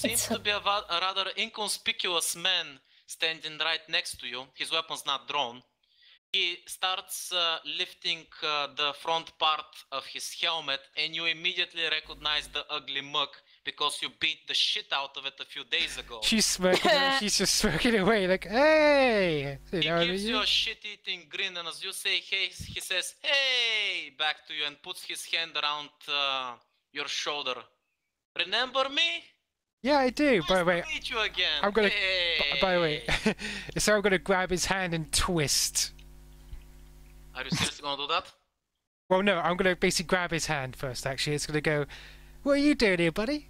seems to be a rather inconspicuous man standing right next to you. His weapon's not drawn. He starts lifting the front part of his helmet, and you immediately recognize the ugly mug because you beat the shit out of it a few days ago. She's smirking. She's just smirking away, like, "Hey!" He gives you a shit-eating grin, and as you say, "Hey," he says, "Hey!" back to you and puts his hand around your shoulder. Remember me? Yeah, I do. Nice By the way, to meet you again. I'm gonna. Hey. By the way, so I'm gonna grab his hand and twist. Are you seriously gonna do that? Well, no, I'm gonna basically grab his hand first. Actually, it's gonna go. What are you doing here, buddy?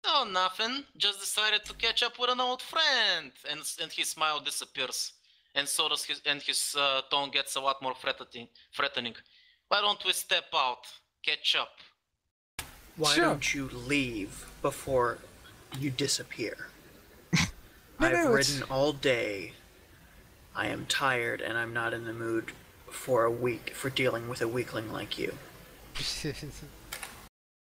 Oh, nothing. Just decided to catch up with an old friend. And his smile disappears. And so does his tone gets a lot more threatening. Why don't we step out? Catch up. Why Sure. don't you leave before you disappear? No, I've no, ridden all day. I am tired and I'm not in the mood for dealing with a weakling like you.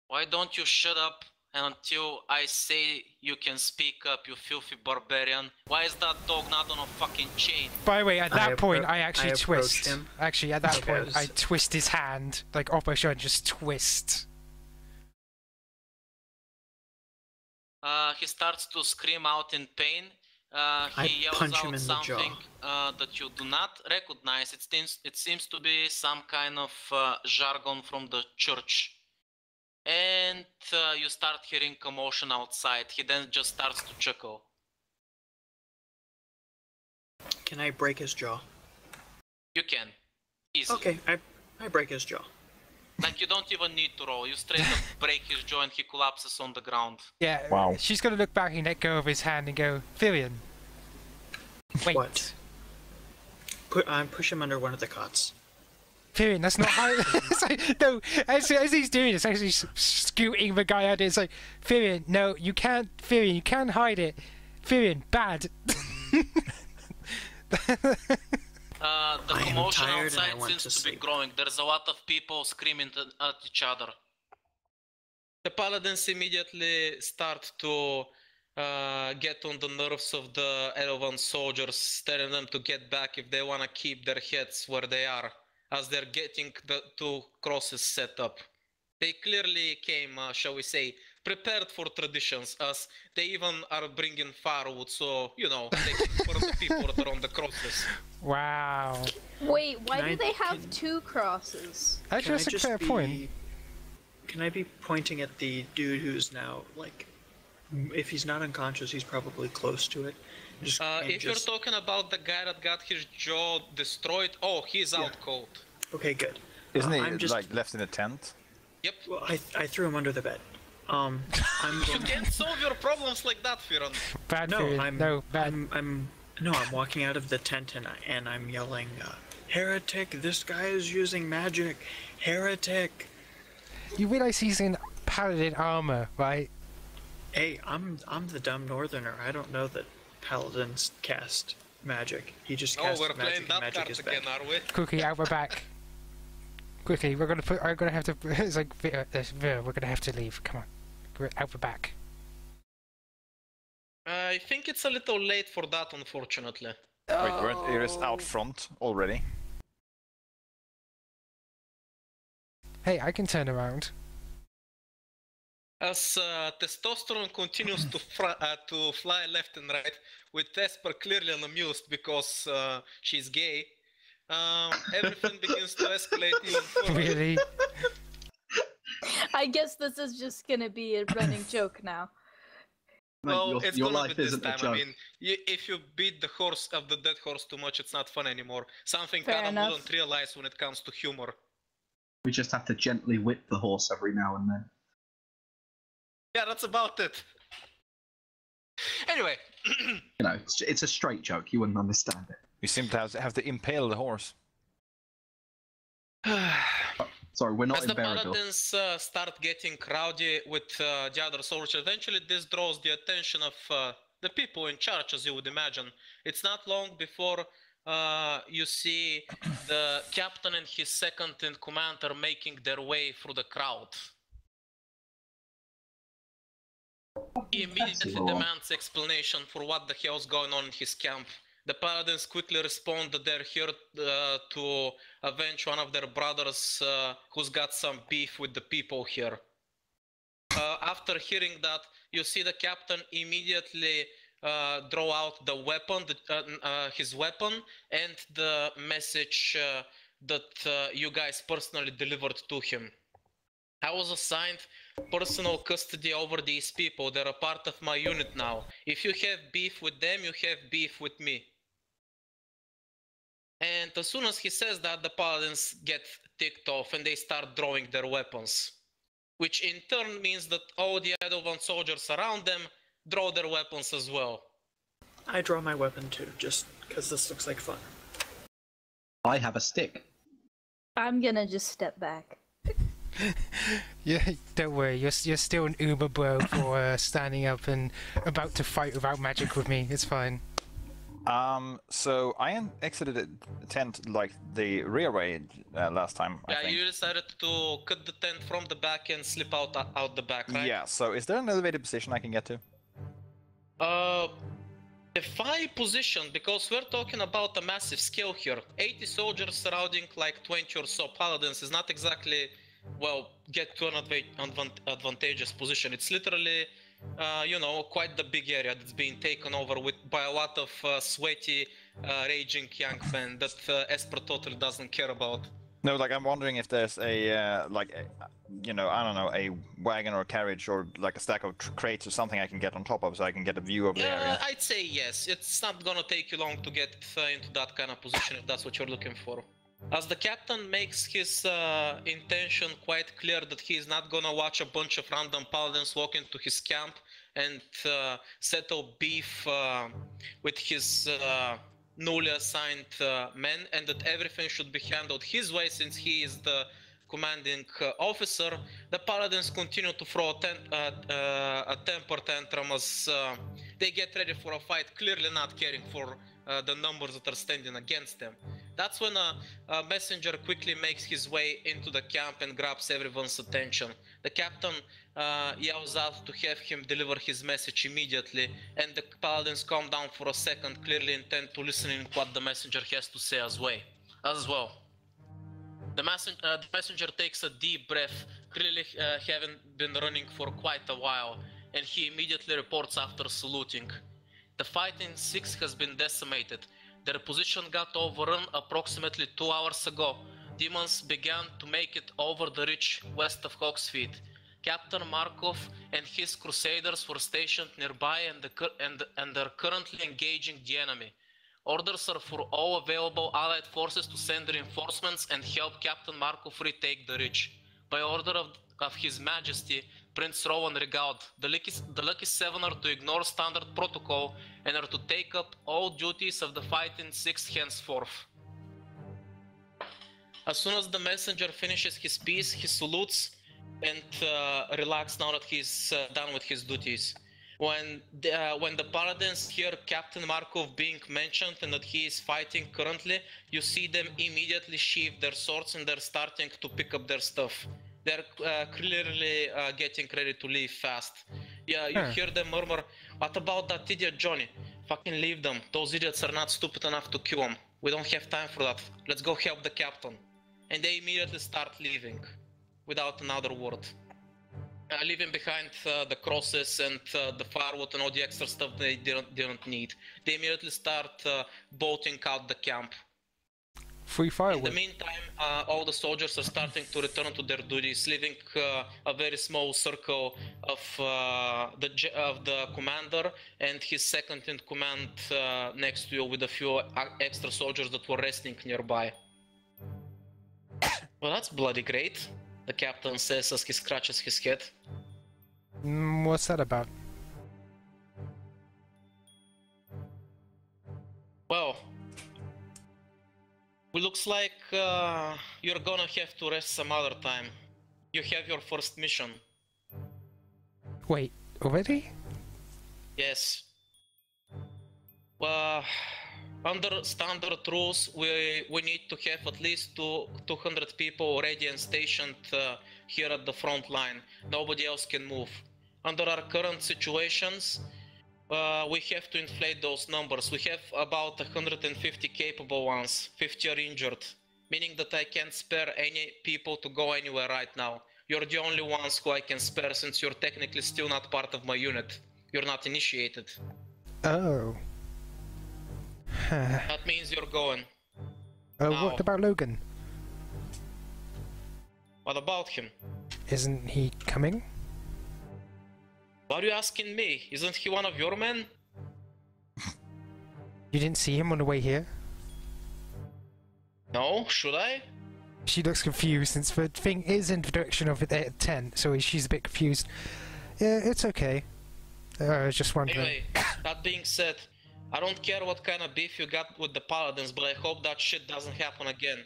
Why don't you shut up until I say you can speak up, you filthy barbarian? Why is that dog not on a fucking chain? By the way, at that point, I actually approached twist. him. Actually, at that Okay, point, I twist his hand, like off my shoulder, and just twist. He starts to scream out in pain. He yells punch out him in the something that you do not recognize. It seems to be some kind of jargon from the church. And you start hearing commotion outside. He then just starts to chuckle. Can I break his jaw? You can. Easily. Okay, I break his jaw. Like, you don't even need to roll. You straight up break his jaw and he collapses on the ground. Yeah. Wow. She's gonna look back and let go of his hand and go, Theron. Wait. What? Push him under one of the cots. Theron, that's not how. It's like, no, as he's doing this, actually scooting the guy out. It's like, Theron, no, you can't. Theron, you can't hide it. Theron, bad. The commotion outside seems to be growing. There's a lot of people screaming at each other. The paladins immediately start to get on the nerves of the Elven soldiers, telling them to get back if they want to keep their heads where they are, as they're getting the two crosses set up. They clearly came, shall we say, prepared for traditions, as they even are bringing firewood, so, you know, they can burn the people that are on the crosses. Wow. Wait, why do they have two crosses? Actually, that's a fair point. Can I be pointing at the dude who's now, like, if he's not unconscious, he's probably close to it. If you're talking about the guy that got his jaw destroyed, oh, he's out cold. Okay, good. Isn't he like left in a tent? Yep. Well, I threw him under the bed. I'm You can't solve your problems like that, Theron. Bad No, Theron. Bad. I'm walking out of the tent and I'm yelling, "Heretic! This guy is using magic! Heretic!" You realize he's in paladin armor, right? Hey, I'm the dumb northerner. I don't know that paladins cast magic. He just casts we're playing magic and that magic card is again, bad. are we? Quickly, out the back. Quickly, we're gonna have to. It's like Vira, we're gonna have to leave. Come on, we're out the back. I think it's a little late for that, unfortunately. Wait, weren't Iris out front already? Hey, I can turn around. As testosterone continues to fly left and right, with Esper clearly unamused because she's gay, everything begins to escalate even further. Really? I guess this is just gonna be a running joke now. Well, Mate, it's your gonna life be this isn't a time. joke. I mean, if you beat the horse of the dead horse too much, it's not fun anymore. Something Fair Adam enough. wouldn't realize when it comes to humor. We just have to gently whip the horse every now and then. Yeah, that's about it. Anyway. You know, it's a straight joke. You wouldn't understand it. We seem to have to impale the horse. Sorry, we're not As in the Veridor. paladins start getting rowdy with the other soldiers, eventually this draws the attention of the people in charge, as you would imagine. It's not long before you see the captain and his second-in-command are making their way through the crowd. He immediately demands explanation for what the hell's going on in his camp. The paladins quickly respond that they're here to avenge one of their brothers who's got some beef with the people here. After hearing that, you see the captain immediately draw out the weapon, his weapon, and the message that you guys personally delivered to him. I was assigned personal custody over these people. They're a part of my unit now. If you have beef with them, you have beef with me. And as soon as he says that, the paladins get ticked off and they start drawing their weapons. Which in turn means that all the Edelvan soldiers around them draw their weapons as well. I draw my weapon too, just because this looks like fun. I have a stick. I'm gonna just step back. Yeah, don't worry, you're still an uber bro for standing up and about to fight without magic with me. It's fine. So I exited the tent like the rear way last time. Yeah, I think. you decided to cut the tent from the back and slip out the back, right? Yeah. So is there an elevated position I can get to? Defy position, because we're talking about a massive scale here. 80 soldiers surrounding like 20 or so paladins is not exactly, well, get to an advantageous position. It's literally, you know, quite the big area that's being taken over by a lot of sweaty, raging young men that Esper totally doesn't care about. No, like I'm wondering if there's a you know, I don't know, a wagon or a carriage or like a stack of crates or something I can get on top of so I can get a view of the area. I'd say yes. It's not gonna take you long to get into that kind of position if that's what you're looking for. As the captain makes his intention quite clear that he is not gonna watch a bunch of random paladins walk into his camp and settle beef with his newly assigned men, and that everything should be handled his way since he is the commanding officer, the paladins continue to throw a temper tantrum as they get ready for a fight, clearly not caring for the numbers that are standing against them. That's when a messenger quickly makes his way into the camp and grabs everyone's attention. The captain yells out to have him deliver his message immediately, and the paladins calm down for a second, clearly intent to listen in what the messenger has to say as well. The messenger takes a deep breath, clearly having been running for quite a while, and he immediately reports after saluting. The fighting 6 has been decimated. Their position got overrun approximately 2 hours ago. Demons began to make it over the ridge west of Hawksfeet. Captain Markov and his crusaders were stationed nearby and are currently engaging the enemy. Orders are for all available allied forces to send reinforcements and help Captain Markov retake the ridge. By order of His Majesty, Prince Rowan regaled the Lucky Seven are to ignore standard protocol and are to take up all duties of the Fighting Six henceforth. As soon as the messenger finishes his piece, he salutes and relaxes now that he's done with his duties. When the paladins hear Captain Markov being mentioned and that he is fighting currently, you see them immediately sheath their swords and they're starting to pick up their stuff. They're clearly getting ready to leave fast. Yeah, you hear them murmur, "What about that idiot Johnny? Fucking leave them. Those idiots are not stupid enough to kill him. We don't have time for that. Let's go help the captain." And they immediately start leaving, without another word. Leaving behind the crosses and the firewood and all the extra stuff they didn't need. They immediately start bolting out the camp. Free firewood. In the meantime, all the soldiers are starting to return to their duties, leaving a very small circle of the commander and his second in command next to you with a few extra soldiers that were resting nearby. Well, that's bloody great, the captain says as he scratches his head. What's that about? Well, it looks like you're gonna have to rest some other time. You have your first mission. Wait, already? Yes. Well, under standard rules, we need to have at least 200 people ready and stationed here at the front line. Nobody else can move. under our current situations, we have to inflate those numbers. We have about 150 capable ones, 50 are injured, meaning that I can't spare any people to go anywhere right now. You're the only ones who I can spare since you're technically still not part of my unit. You're not initiated. Oh. That means you're going. What about Logan? What about him? Isn't he coming? Why are you asking me? Isn't he one of your men? You didn't see him on the way here? No, should I? She looks confused since the thing is in the direction of the tent, so she's a bit confused. Yeah, it's okay. I was just wondering. Anyway, that being said, I don't care what kind of beef you got with the paladins, but I hope that shit doesn't happen again.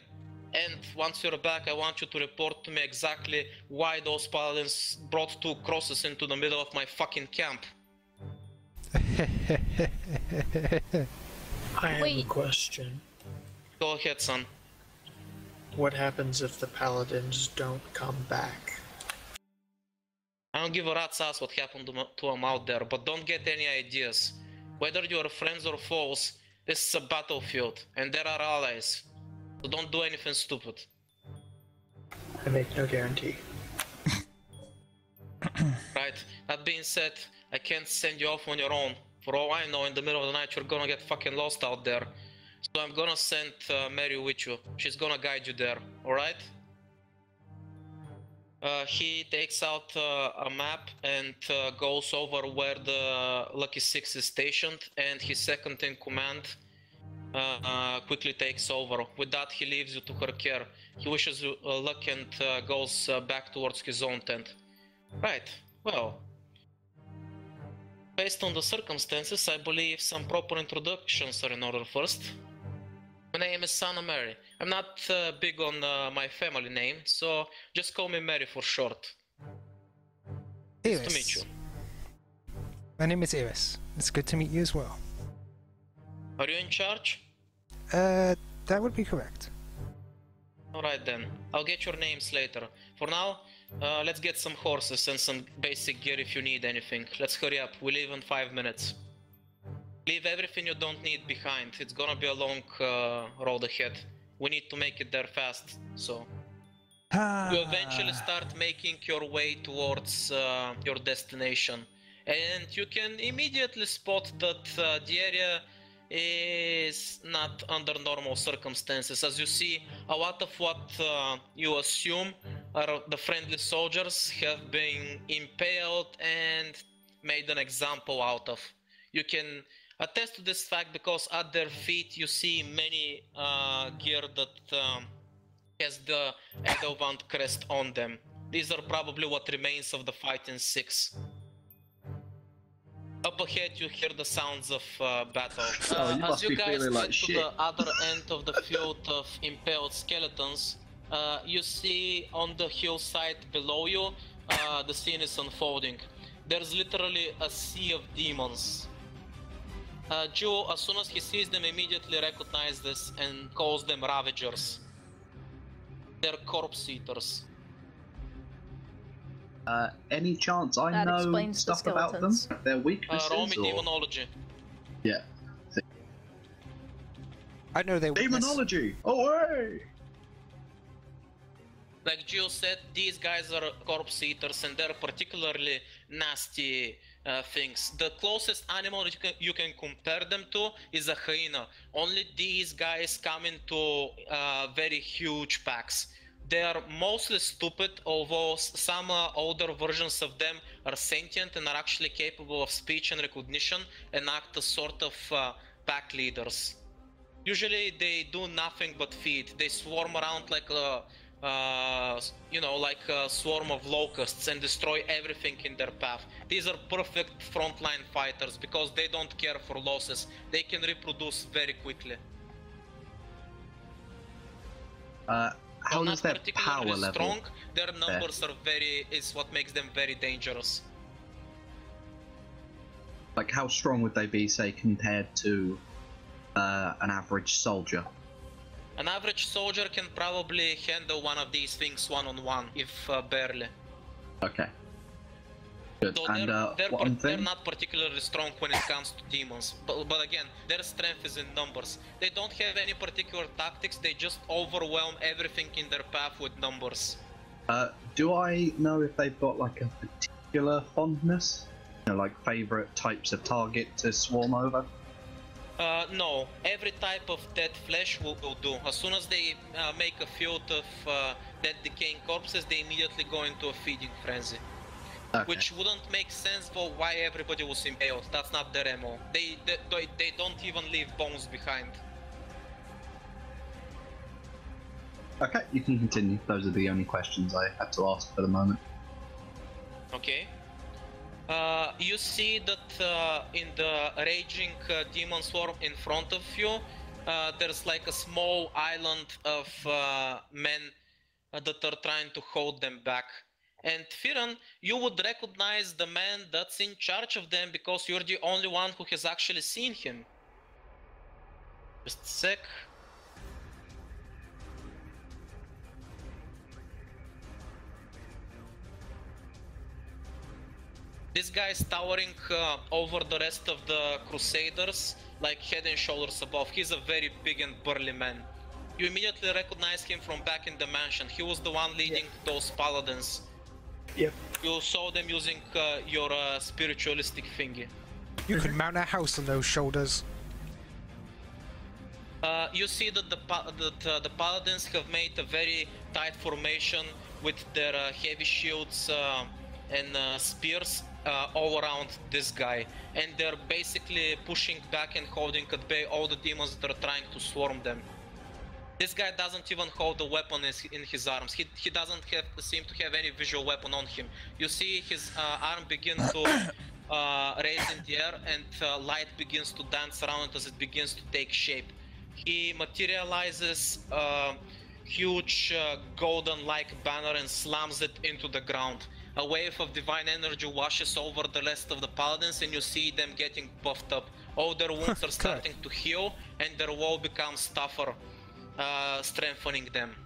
And once you're back, I want you to report to me exactly why those paladins brought 2 crosses into the middle of my fucking camp. I have a question. Go ahead, son. What happens if the paladins don't come back? I don't give a rat's ass what happened to them out there, but don't get any ideas. Whether you are friends or foes, this is a battlefield, and there are allies. So don't do anything stupid. I make no guarantee. Right, that being said, I can't send you off on your own. For all I know, in the middle of the night you're gonna get fucking lost out there. So I'm gonna send Mary with you. She's gonna guide you there, alright? He takes out a map and goes over where the Lucky Six is stationed, and his second in command quickly takes over. With that, he leaves you to her care. He wishes you luck and goes back towards his own tent. Right, well, based on the circumstances, I believe some proper introductions are in order first. My name is Son of Mary. I'm not big on my family name, so just call me Mary for short. Nice to meet you. My name is Iris. It's good to meet you as well. Are you in charge? That would be correct. Alright then, I'll get your names later. For now, let's get some horses and some basic gear if you need anything. Let's hurry up, we leave in 5 minutes. Leave everything you don't need behind. It's gonna be a long road ahead. We need to make it there fast, so... You eventually start making your way towards your destination. And you can immediately spot that the area is not under normal circumstances. As you see, a lot of what you assume are the friendly soldiers have been impaled and made an example out of. You can attest to this fact because at their feet you see many gear that has the Edelwand crest on them. These are probably what remains of the Fighting Six. Up ahead you hear the sounds of battle. As you guys get to the other end of the field of impaled skeletons, you see on the hillside below you, the scene is unfolding. There's literally a sea of demons. Joe, as soon as he sees them, immediately recognizes this and calls them Ravagers. They're corpse eaters. Any chance I know stuff about them? Their weaknesses? Roll me demonology. Yeah. I know they Demonology! Away! Like Jill said, these guys are corpse eaters and they're particularly nasty things. The closest animal you can compare them to is a hyena. Only these guys come into very huge packs. They are mostly stupid, although some older versions of them are sentient and are actually capable of speech and recognition and act as sort of pack leaders. Usually they do nothing but feed. They swarm around like a like a swarm of locusts and destroy everything in their path. These are perfect frontline fighters because they don't care for losses. They can reproduce very quickly. How is their power level? Strong. Their numbers are is what makes them very dangerous. Like how strong would they be, say, compared to an average soldier? An average soldier can probably handle one of these things one-on-one, if barely. Okay. Good. So And they're not particularly strong when it comes to demons, but again, their strength is in numbers. They don't have any particular tactics, they just overwhelm everything in their path with numbers. Do I know if they've got like a particular fondness? You know, like favorite types of target to swarm over? No, every type of dead flesh will do. As soon as they make a field of dead decaying corpses, they immediately go into a feeding frenzy. Okay. Which wouldn't make sense for why everybody was impaled. That's not their MO. They don't even leave bones behind. Okay, you can continue. Those are the only questions I had to ask for the moment. Okay. You see that in the raging demon swarm in front of you, there's like a small island of men that are trying to hold them back. And Theron, you would recognize the man that's in charge of them because you're the only one who has actually seen him. Just a sec. This guy is towering over the rest of the Crusaders, like head and shoulders above. He's a very big and burly man. You immediately recognize him from back in the mansion. He was the one leading those paladins. Yep. You saw them using your spiritualistic thingy. You could mount a house on those shoulders. You see that the paladins have made a very tight formation with their heavy shields and spears all around this guy, and they're basically pushing back and holding at bay all the demons that are trying to swarm them. This guy doesn't even hold a weapon in his arms. He doesn't seem to have any visual weapon on him. You see his arm begin to raise in the air, and light begins to dance around it as it begins to take shape. He materializes a huge golden-like banner and slams it into the ground. A wave of divine energy washes over the rest of the paladins, and you see them getting buffed up. All their wounds are starting to heal, and their wall becomes tougher, strengthening them.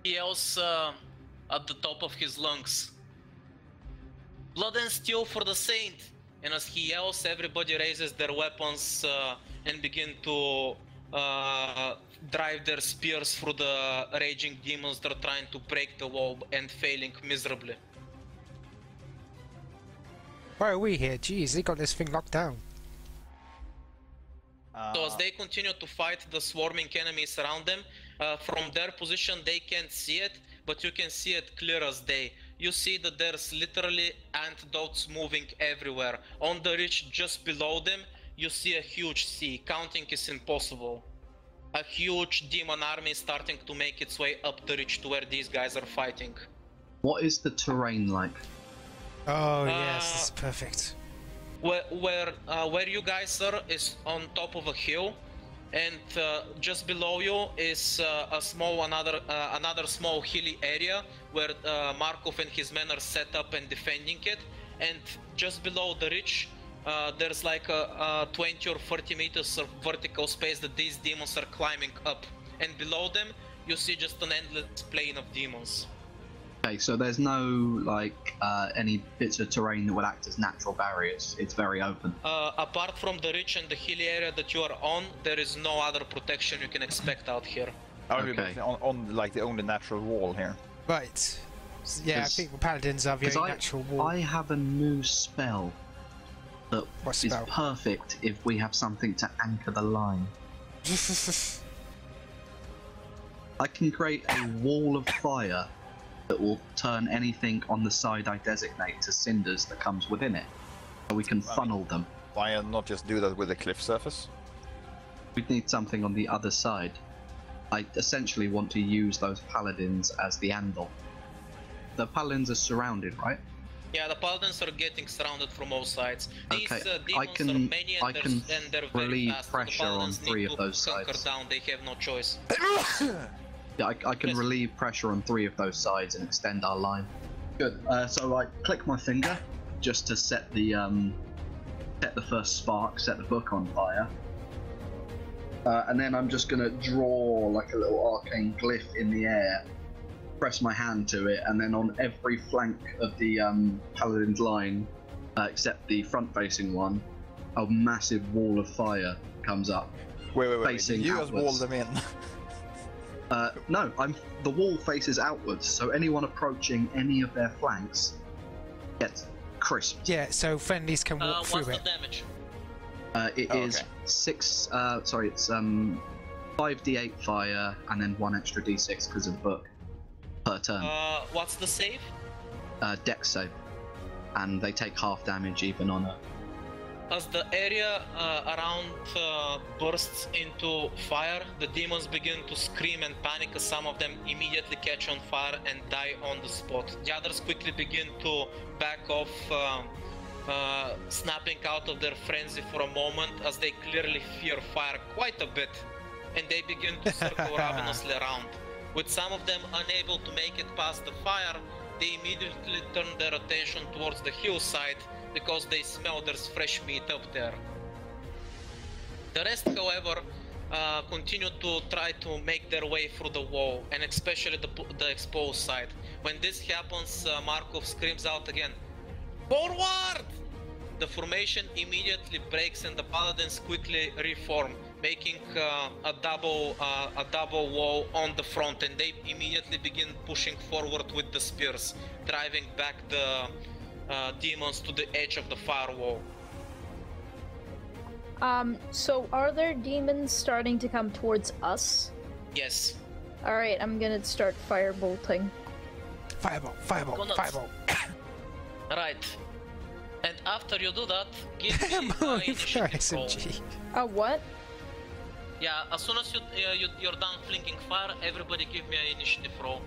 He yells at the top of his lungs, "Blood and steel for the saint!" And as he yells, everybody raises their weapons and begin to drive their spears through the raging demons that are trying to break the wall and failing miserably. Why are we here? Jeez, they got this thing locked down. So as they continue to fight the swarming enemies around them, from their position they can't see it, but you can see it clear as day. You see that there's literally antidotes moving everywhere. On the ridge just below them, you see a huge sea. Counting is impossible. A huge demon army is starting to make its way up the ridge to where these guys are fighting. What is the terrain like? Oh yes, this is perfect. Where you guys are is on top of a hill, and just below you is another small hilly area where Markov and his men are set up and defending it. And just below the ridge, there's like a 20 or 30 meters of vertical space that these demons are climbing up. And below them, you see just an endless plain of demons. Okay, so there's no like any bits of terrain that would act as natural barriers. It's very open. Apart from the ridge and the hilly area that you are on, there is no other protection you can expect out here. Okay. On like the only natural wall here. Right. Yeah, I think the paladins are the only natural wall. I have a new spell that is perfect if we have something to anchor the line. I can create a wall of fire that will turn anything on the side I designate to cinders that comes within it, so we can funnel them. Why not just do that with a cliff surface? We'd need something on the other side. I essentially want to use those paladins as the anvil. The paladins are surrounded, right? Yeah, the paladins are getting surrounded from all sides. These demons I can are many and they're very relieve fast. pressure on 3 of those sides. Down. They have no choice. Yeah, I can relieve pressure on 3 of those sides and extend our line. Good. So I click my finger just to set the first spark, set the book on fire, and then I'm just gonna draw like a little arcane glyph in the air press my hand to it, and then on every flank of the paladin's line, except the front-facing one, a massive wall of fire comes up. Wait. Facing You just wall outwards. them in. No, the wall faces outwards, so anyone approaching any of their flanks gets crisped. Yeah, so friendlies can walk through what's it. the damage? It is okay. 6. Sorry, it's 5d8 fire and then 1 extra d6 because of book per turn. What's the save? Dex save, and they take half damage even on a. As the area around bursts into fire, the demons begin to scream and panic as some of them immediately catch on fire and die on the spot. The others quickly begin to back off, snapping out of their frenzy for a moment as they clearly fear fire quite a bit, and they begin to circle ravenously around. With some of them unable to make it past the fire, they immediately turn their attention towards the hillside because they smell there's fresh meat up there. The rest, however, continue to try to make their way through the wall, and especially the exposed side. When this happens, Markov screams out again, "Forward!" The formation immediately breaks and the paladins quickly reform, making a double wall on the front, and they immediately begin pushing forward with the spears, driving back the demons to the edge of the firewall. So are there demons starting to come towards us? Yes. Alright, I'm gonna start firebolting. Fireball. Right. And after you do that, give me I'm an only for initiative roll. SMG. What? Yeah, as soon as you're done flanking fire, everybody give me an initiative roll.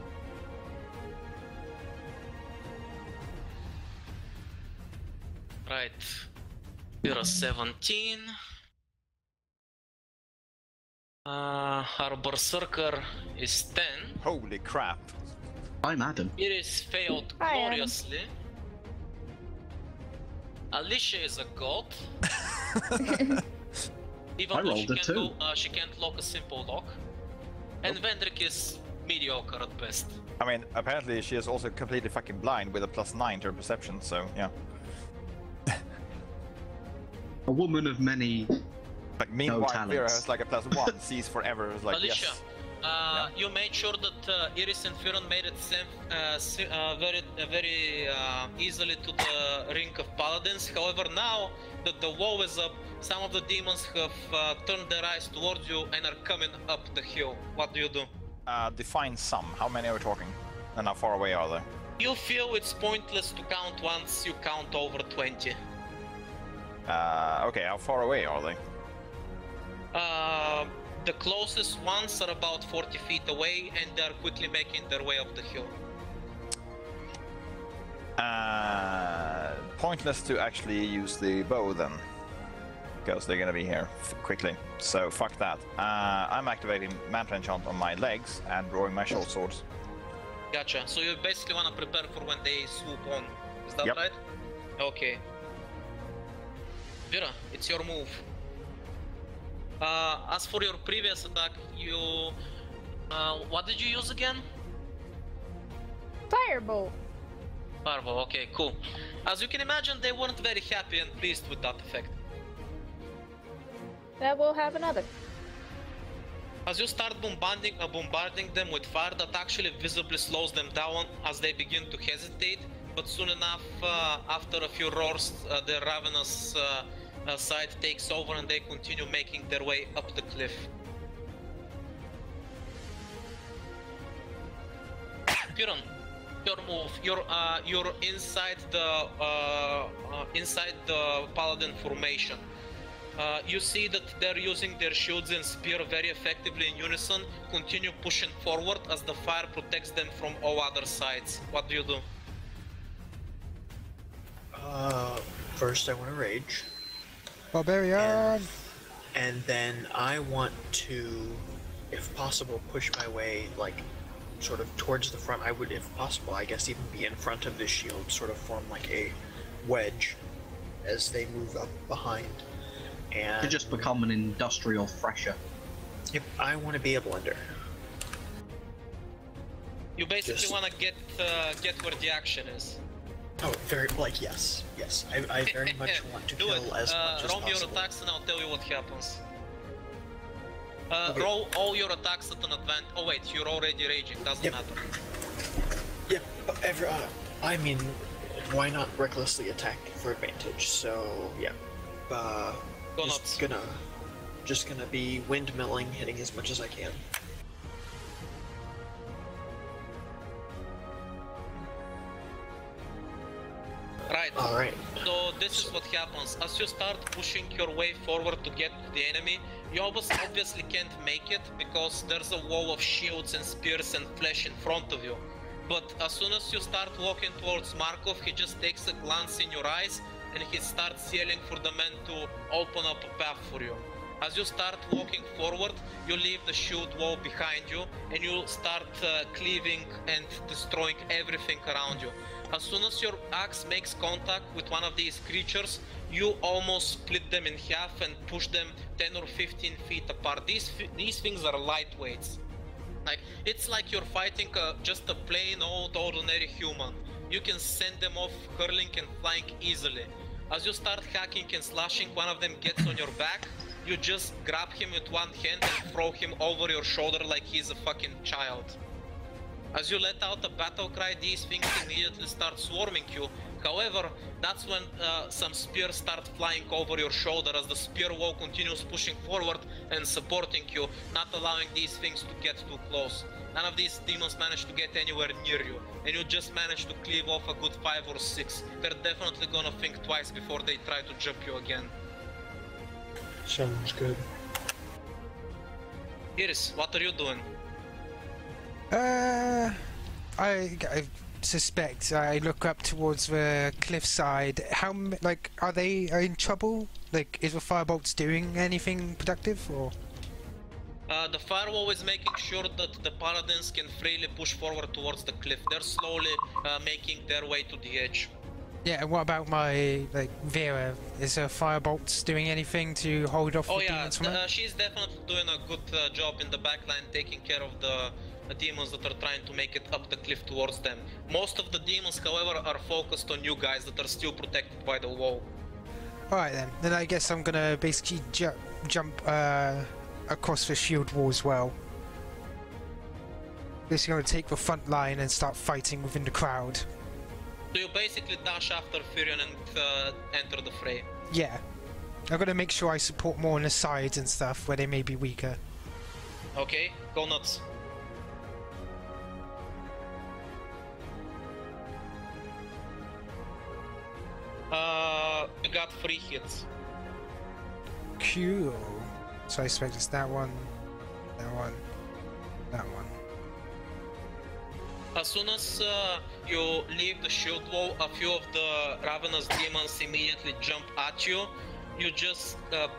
Right. Vira 17. Our Berserker is 10. Holy crap. I'm Adam. Iris failed Hi, Adam. gloriously. Alyssia is a god. Even I though rolled a 2. She can't lock a simple lock. And Vendrik is mediocre at best. I mean, apparently she is also completely fucking blind with a +9 to her perception, so yeah. A woman of many. Like meanwhile, talents. Vira has like a +1, sees forever, is like Alyssia, yes. you made sure that Iris and Theron made it very easily to the ring of paladins. However, now that the wall is up, some of the demons have turned their eyes towards you and are coming up the hill. What do you do? Define some. How many are we talking? And how far away are they? You feel it's pointless to count once you count over 20. Okay, how far away are they? The closest ones are about 40 feet away, and they are quickly making their way up the hill. Pointless to actually use the bow then, because they're gonna be here quickly. So fuck that. I'm activating mantle enchant on my legs and drawing my short swords. Gotcha. So you basically want to prepare for when they swoop on. Is that Yep. right? Okay. Vira, it's your move. As for your previous attack, you... what did you use again? Firebolt. Fireball, okay, cool. As you can imagine, they weren't very happy and pleased with that effect. That will have another. As you start bombarding them with fire, that actually visibly slows them down as they begin to hesitate, but soon enough, after a few roars, the ravenous side takes over and they continue making their way up the cliff. Theron, your move. You're inside the paladin formation. You see that they're using their shields and spear very effectively in unison. Continue pushing forward as the fire protects them from all other sides. What do you do? First I want to rage. Barbarian! And then I want to, if possible, push my way, like, sort of towards the front. I would, if possible, I guess even be in front of the shield, sort of form like a wedge as they move up behind. And To just become an industrial thresher. Yep, I want to be a blender. You basically want to get where the action is. Oh, very, like, yes. I very much want to Do kill it. as much as Roll possible. your attacks and I'll tell you what happens. Okay. Roll all your attacks at an advantage. Oh wait, you're already raging, doesn't matter. Yeah, but I mean, why not recklessly attack for advantage? So, yeah. Go nuts. Just gonna be windmilling, hitting as much as I can. Right. Alright. So this is what happens. As you start pushing your way forward to get to the enemy, you obviously can't make it because there's a wall of shields and spears and flesh in front of you. But as soon as you start walking towards Markov, he just takes a glance in your eyes and he starts yelling for the men to open up a path for you. As you start walking forward, you leave the shield wall behind you and you start cleaving and destroying everything around you. As soon as your axe makes contact with one of these creatures, you almost split them in half and push them 10 or 15 feet apart. These things are lightweights. Like, it's like you're fighting just a plain old ordinary human. You can send them off hurling and flying easily. As you start hacking and slashing, one of them gets on your back, you just grab him with one hand and throw him over your shoulder like he's a fucking child. As you let out a battle cry, these things immediately start swarming you. However, that's when some spears start flying over your shoulder as the spear wall continues pushing forward and supporting you, not allowing these things to get too close. None of these demons manage to get anywhere near you, and you just manage to cleave off a good 5 or 6. They're definitely gonna think twice before they try to jump you again. Sounds good. Iris, what are you doing? I suspect I look up towards the cliffside. Are they in trouble? Like, is the firebolts doing anything productive, or? The firewall is making sure that the paladins can freely push forward towards the cliff. They're slowly making their way to the edge. Yeah, and what about my, Vira? Is her firebolts doing anything to hold off the demons from her? She's definitely doing a good job in the backline, taking care of the demons that are trying to make it up the cliff towards them. Most of the demons, however, are focused on you guys that are still protected by the wall. Alright then I guess I'm gonna basically jump across the shield wall as well. Basically gonna take the front line and start fighting within the crowd. So you basically dash after Theron and enter the fray? Yeah. I'm gonna make sure I support more on the sides and stuff where they may be weaker. Okay, go nuts. You got 3 hits. Cool. So I expect it's that one, that one, that one. As soon as you leave the shield wall, a few of the ravenous demons immediately jump at you. You just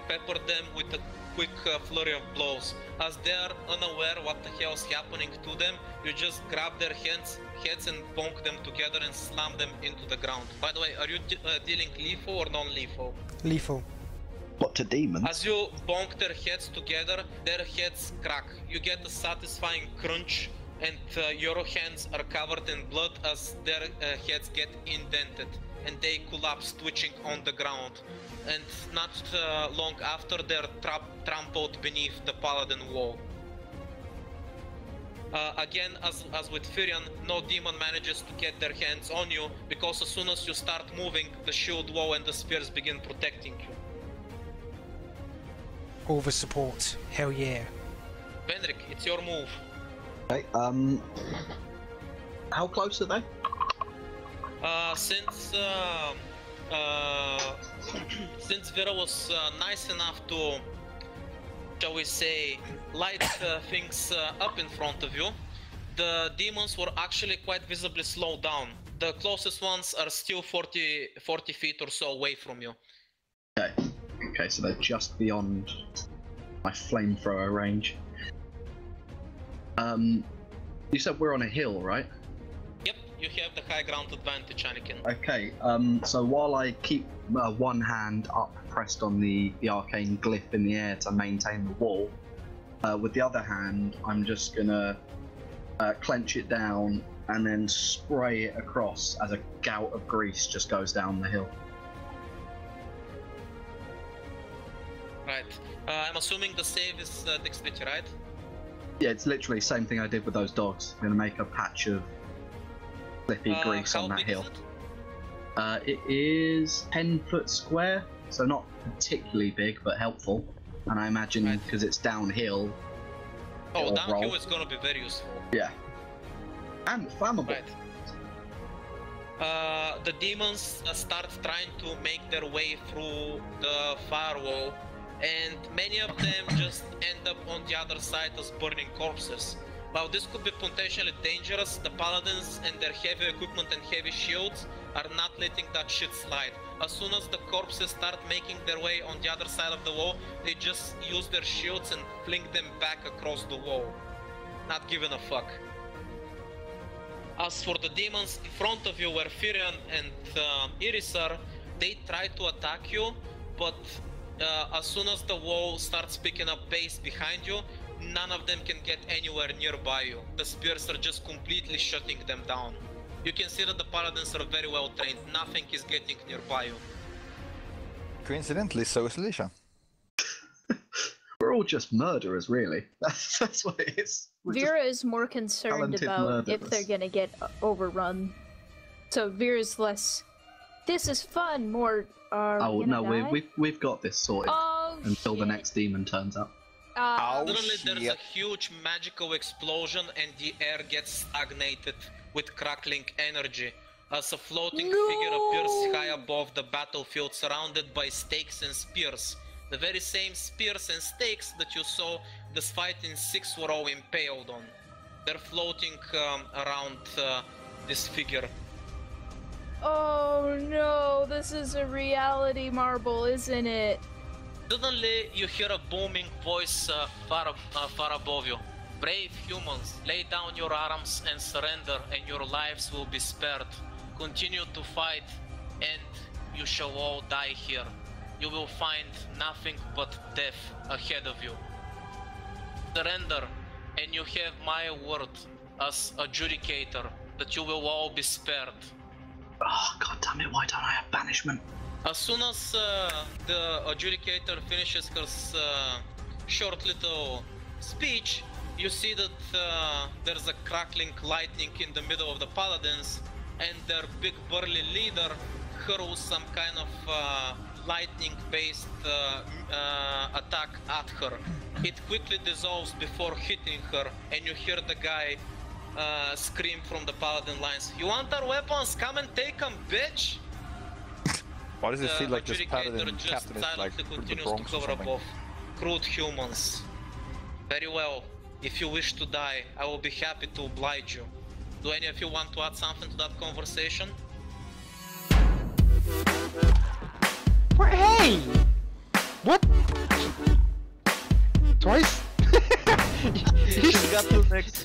pepper them with a quick flurry of blows. As they are unaware what the hell is happening to them, you just grab their heads and bonk them together and slam them into the ground. By the way, are you dealing lethal or non-lethal? Lethal. What, to demons? As you bonk their heads together, their heads crack. You get a satisfying crunch, and your hands are covered in blood as their heads get indented, and they collapse, twitching on the ground. And not long after, they're trampled beneath the paladin wall. Again, as with Theron, no demon manages to get their hands on you, because as soon as you start moving, the shield wall and the spears begin protecting you. All the support. Hell yeah. Vendrik, it's your move. Okay, how close are they? Since Vira was nice enough to, shall we say, light things up in front of you, the demons were actually quite visibly slowed down. The closest ones are still 40 feet or so away from you. Okay, so they're just beyond my flamethrower range. You said we're on a hill, right? Yep, you have the high ground advantage, Anakin. Okay, so while I keep one hand up pressed on the arcane glyph in the air to maintain the wall, with the other hand, I'm just gonna clench it down, and then spray it across as a gout of grease just goes down the hill. Right. I'm assuming the save is dexterity, right? Yeah, it's literally the same thing I did with those dogs. I'm gonna make a patch of slippy grease on that hill. It is 10 foot square, so not particularly big, but helpful. And I imagine because it's downhill. Oh, downhill is gonna be very useful. Yeah. And flammable. Right. The demons start trying to make their way through the firewall, and many of them just end up on the other side as burning corpses. While this could be potentially dangerous, the paladins and their heavy equipment and heavy shields are not letting that shit slide. As soon as the corpses start making their way on the other side of the wall, they just use their shields and fling them back across the wall, not giving a fuck. As for the demons in front of you, where Theron and Iris are, they try to attack you, but as soon as the wall starts picking up pace behind you, none of them can get anywhere nearby you. The spears are just completely shutting them down. You can see that the paladins are very well trained. Nothing is getting nearby you. Coincidentally, so is Alyssia. We're all just murderers, really. That's what it is. Vira is more concerned about if they're gonna get overrun. So Vira's less, this is fun, more, oh no, we've got this sorted until the next demon turns up. Suddenly there's a huge magical explosion and the air gets stagnated with crackling energy as a floating figure appears high above the battlefield, surrounded by stakes and spears. The very same spears and stakes that you saw this fighting six were all impaled on. They're floating around this figure. Oh no, this is a reality marble, isn't it? Suddenly you hear a booming voice far above you. Brave humans, lay down your arms and surrender, and your lives will be spared. Continue to fight, and you shall all die here. You will find nothing but death ahead of you. Surrender, and you have my word as adjudicator that you will all be spared. Oh, god damn it, why don't I have banishment? As soon as the adjudicator finishes her short little speech, you see that there's a crackling lightning in the middle of the paladins, and their big burly leader hurls some kind of lightning-based attack at her. It quickly dissolves before hitting her, and you hear the guy scream from the paladin lines, "You want our weapons? Come and take them, bitch!" Why does it feel like this paladin just captain is like continues the to cover above crude humans. Very well. If you wish to die, I will be happy to oblige you. Do any of you want to add something to that conversation? Hey! What? Twice? He's got to next.